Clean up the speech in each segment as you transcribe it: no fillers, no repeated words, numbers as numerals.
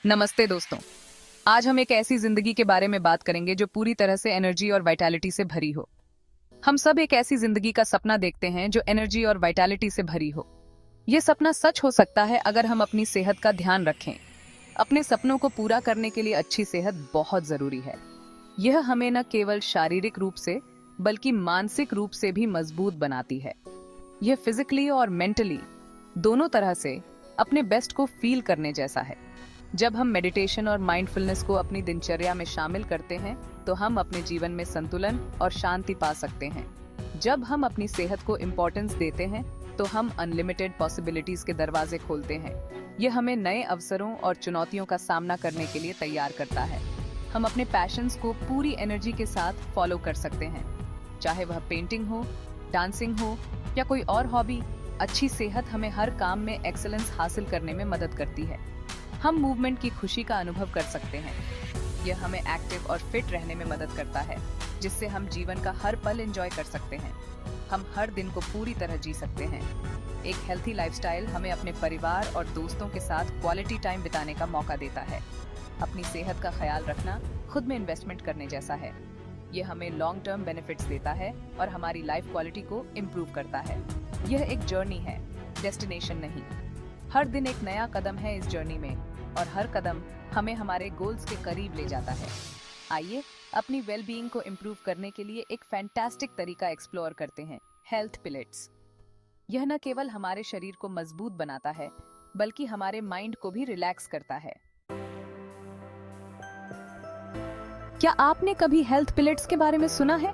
नमस्ते दोस्तों। आज हम एक ऐसी जिंदगी के बारे में बात करेंगे जो पूरी तरह से एनर्जी और वाइटैलिटी से भरी हो। हम सब एक ऐसी जिंदगी का सपना देखते हैं जो एनर्जी और वाइटैलिटी से भरी हो। यह सपना सच हो सकता है अगर हम अपनी सेहत का ध्यान रखें। अपने सपनों को पूरा करने के लिए अच्छी सेहत बहुत जरूरी है। यह हमें न केवल शारीरिक रूप से बल्कि मानसिक रूप से भी मजबूत बनाती है। यह फिजिकली और मेंटली दोनों तरह से अपने बेस्ट को फील करने जैसा है। जब हम मेडिटेशन और माइंडफुलनेस को अपनी दिनचर्या में शामिल करते हैं तो हम अपने जीवन में संतुलन और शांति पा सकते हैं। जब हम अपनी सेहत को इम्पोर्टेंस देते हैं तो हम अनलिमिटेड पॉसिबिलिटीज के दरवाजे खोलते हैं। यह हमें नए अवसरों और चुनौतियों का सामना करने के लिए तैयार करता है। हम अपने पैशंस को पूरी एनर्जी के साथ फॉलो कर सकते हैं, चाहे वह पेंटिंग हो, डांसिंग हो या कोई और हॉबी। अच्छी सेहत हमें हर काम में एक्सेलेंस हासिल करने में मदद करती है। हम मूवमेंट की खुशी का अनुभव कर सकते हैं। यह हमें एक्टिव और फिट रहने में मदद करता है, जिससे हम जीवन का हर पल एंजॉय कर सकते हैं। हम हर दिन को पूरी तरह जी सकते हैं। एक हेल्थी लाइफस्टाइल हमें अपने परिवार और दोस्तों के साथ क्वालिटी टाइम बिताने का मौका देता है। अपनी सेहत का ख्याल रखना खुद में इन्वेस्टमेंट करने जैसा है। यह हमें लॉन्ग टर्म बेनिफिट्स देता है और हमारी लाइफ क्वालिटी को इम्प्रूव करता है। यह एक जर्नी है, डेस्टिनेशन नहीं। हर दिन एक नया कदम है इस जर्नी में और हर कदम हमें हमारे गोल्स के करीब ले जाता है। आइए अपनी वेलबीइंग को इम्प्रूव करने के लिए एक फैंटास्टिक तरीका एक्सप्लोर करते हैं, हेल्थ पिलेट्स। यह न केवल हमारे शरीर को मजबूत बनाता है बल्कि हमारे माइंड को भी रिलैक्स करता है। क्या आपने कभी हेल्थ पिलेट्स के बारे में सुना है?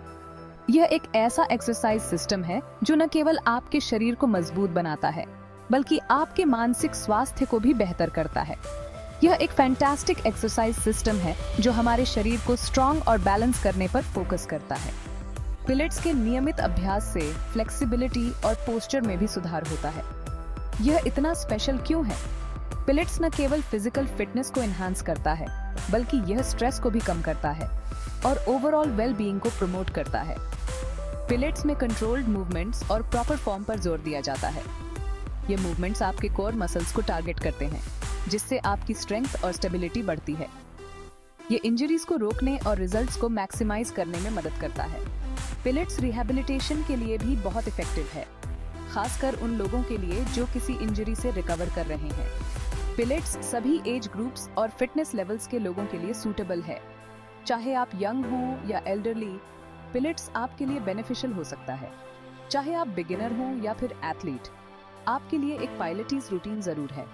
यह एक ऐसा एक्सरसाइज सिस्टम है जो न केवल आपके शरीर को मजबूत बनाता है बल्कि आपके मानसिक स्वास्थ्य को भी बेहतर करता है। यह एक फैंटास्टिक एक्सरसाइज सिस्टम है जो हमारे शरीर को स्ट्रॉन्ग और बैलेंस करने पर फोकस करता है। पिलेट्स के नियमित अभ्यास से फ्लेक्सिबिलिटी और पोस्चर में भी सुधार होता है। यह इतना स्पेशल क्यों है? पिलेट्स न केवल फिजिकल फिटनेस को एनहांस करता है बल्कि यह स्ट्रेस को भी कम करता है और ओवरऑल वेलबीइंग को प्रमोट करता है। पिलेट्स में कंट्रोल्ड मूवमेंट्स और प्रॉपर फॉर्म पर जोर दिया जाता है। ये मूवमेंट्स आपके कोर मसल्स को टारगेट करते हैं, जिससे आपकी स्ट्रेंथ और स्टेबिलिटी बढ़ती है। ये इंजरीज को रोकने और रिजल्ट्स को मैक्सिमाइज करने में मदद करता है। पिलेट्स रिहैबिलिटेशन के लिए भी बहुत इफेक्टिव है, खासकर उन लोगों के लिए जो किसी इंजरी से रिकवर कर रहे हैं। पिलेट्स सभी एज ग्रुप्स और फिटनेस लेवल्स के लोगों के लिए सूटेबल है। चाहे आप यंग हो या एल्डरली, पिलेट्स आपके लिए बेनिफिशियल हो सकता है। चाहे आप बिगिनर हो या फिर एथलीट, आपके लिए एक पायलटीज रूटीन जरूर है।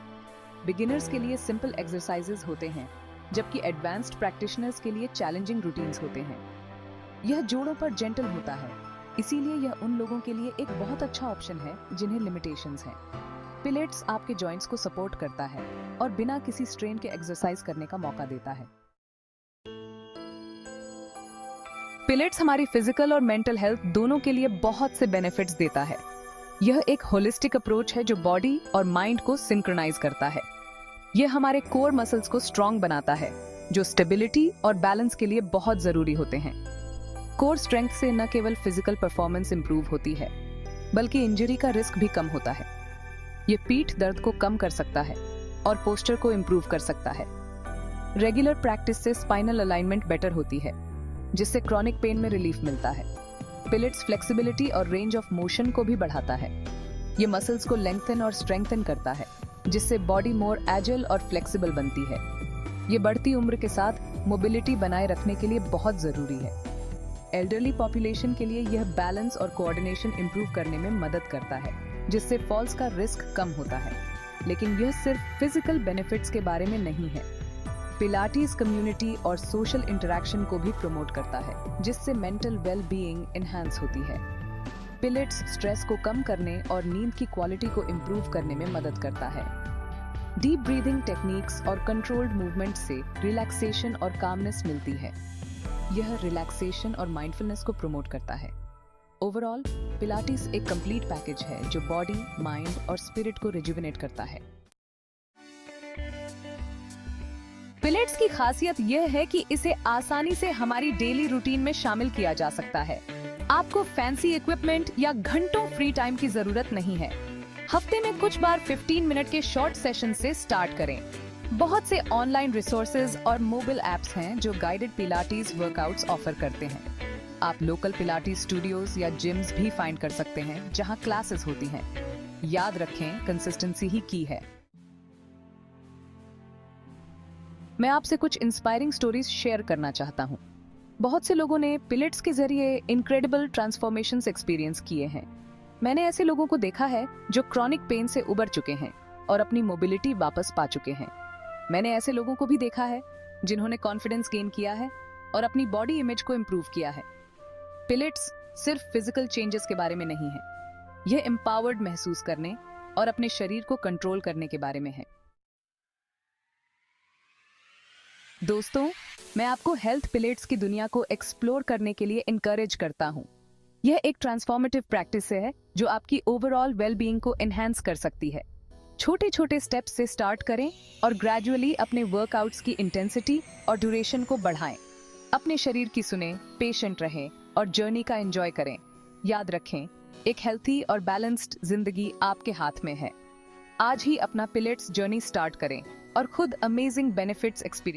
बिगिनर्स के लिए सिंपल एक्सरसाइजेज होते हैं, जबकि एडवांस्ड प्रैक्टिशनर्स के लिए चैलेंजिंग रूटीन्स होते हैं। यह जोड़ों पर जेंटल होता है, इसीलिए यह उन लोगों के लिए एक बहुत अच्छा ऑप्शन है जिन्हें लिमिटेशंस हैं। पिलेट्स आपके जॉइंट्स को सपोर्ट करता है और बिना किसी स्ट्रेन के एक्सरसाइज करने का मौका देता है। पिलेट्स हमारी फिजिकल और मेंटल हेल्थ दोनों के लिए बहुत से बेनिफिट्स देता है। यह एक होलिस्टिक अप्रोच है जो बॉडी और माइंड को सिंक्रोनाइज करता है। यह हमारे कोर मसल्स को स्ट्रॉन्ग बनाता है, जो स्टेबिलिटी और बैलेंस के लिए बहुत जरूरी होते हैं। कोर स्ट्रेंथ से न केवल फिजिकल परफॉर्मेंस इंप्रूव होती है, बल्कि इंजरी का रिस्क भी कम होता है। यह पीठ दर्द को कम कर सकता है और पोस्चर को इंप्रूव कर सकता है। रेगुलर प्रैक्टिस से स्पाइनल अलाइनमेंट बेटर होती है, जिससे क्रॉनिक पेन में रिलीफ मिलता है। पिलेट्स फ्लेक्सिबिलिटी और रेंज ऑफ मोशन को भी बढ़ाता है। ये मसल्स को लेंथन और स्ट्रेंथन करता है, जिससे बॉडी मोर एजिल और फ्लेक्सिबल बनती है। ये बढ़ती उम्र के साथ मोबिलिटी बनाए रखने के लिए बहुत जरूरी है। एल्डरली पॉपुलेशन के लिए यह बैलेंस और कोऑर्डिनेशन इंप्रूव करने में मदद करता है, जिससे फॉल्स का रिस्क कम होता है। लेकिन यह सिर्फ फिजिकल बेनिफिट्स के बारे में नहीं है। पिलाटीज कम्युनिटी और सोशल इंटरैक्शन को भी प्रमोट करता है, जिससे मेंटल वेल बीइंग एनहांस होती है। पिलेट्स स्ट्रेस को कम करने और नींद की क्वालिटी को इम्प्रूव करने में मदद करता है। डीप ब्रीदिंग टेक्निक्स और कंट्रोल्ड मूवमेंट से रिलैक्सेशन और कामनेस मिलती है। यह रिलैक्सेशन और माइंडफुलनेस को प्रमोट करता है। ओवरऑल पिलाटीज एक कंप्लीट पैकेज है जो बॉडी, माइंड और स्पिरिट को रिजुविनेट करता है। पिलेट्स की खासियत यह है कि इसे आसानी से हमारी डेली रूटीन में शामिल किया जा सकता है। आपको फैंसी इक्विपमेंट या घंटों फ्री टाइम की जरूरत नहीं है। हफ्ते में कुछ बार 15 मिनट के शॉर्ट सेशन से स्टार्ट करें। बहुत से ऑनलाइन रिसोर्सेज और मोबाइल ऐप्स हैं जो गाइडेड पिलाटीज वर्कआउट्स ऑफर करते हैं। आप लोकल पिलाटीज स्टूडियोज या जिम्स भी फाइंड कर सकते हैं जहां क्लासेस होती हैं। याद रखें, कंसिस्टेंसी ही की है। मैं आपसे कुछ इंस्पायरिंग स्टोरीज शेयर करना चाहता हूं। बहुत से लोगों ने पिलेट्स के जरिए इनक्रेडिबल ट्रांसफॉर्मेशंस एक्सपीरियंस किए हैं। मैंने ऐसे लोगों को देखा है जो क्रॉनिक पेन से उबर चुके हैं और अपनी मोबिलिटी वापस पा चुके हैं। मैंने ऐसे लोगों को भी देखा है जिन्होंने कॉन्फिडेंस गेन किया है और अपनी बॉडी इमेज को इम्प्रूव किया है। पिलेट्स सिर्फ फिजिकल चेंजेस के बारे में नहीं है, यह एम्पावर्ड महसूस करने और अपने शरीर को कंट्रोल करने के बारे में है। दोस्तों, मैं आपको हेल्थ पिलेट्स की दुनिया को एक्सप्लोर करने के लिए इनकरेज करता हूं। यह एक ट्रांसफॉर्मेटिव प्रैक्टिस है जो आपकी ओवरऑल वेलबीइंग को एनहांस कर सकती है। छोटे छोटे स्टेप्स से स्टार्ट करें और ग्रेजुअली अपने वर्कआउट्स की इंटेंसिटी और ड्यूरेशन को बढ़ाएं। अपने शरीर की सुने, पेशेंट रहें और जर्नी का एंजॉय करें। याद रखें, एक हेल्थी और बैलेंस्ड जिंदगी आपके हाथ में है। आज ही अपना पिलेट्स जर्नी स्टार्ट करें और खुद अमेजिंग बेनिफिट्स एक्सपीरियंस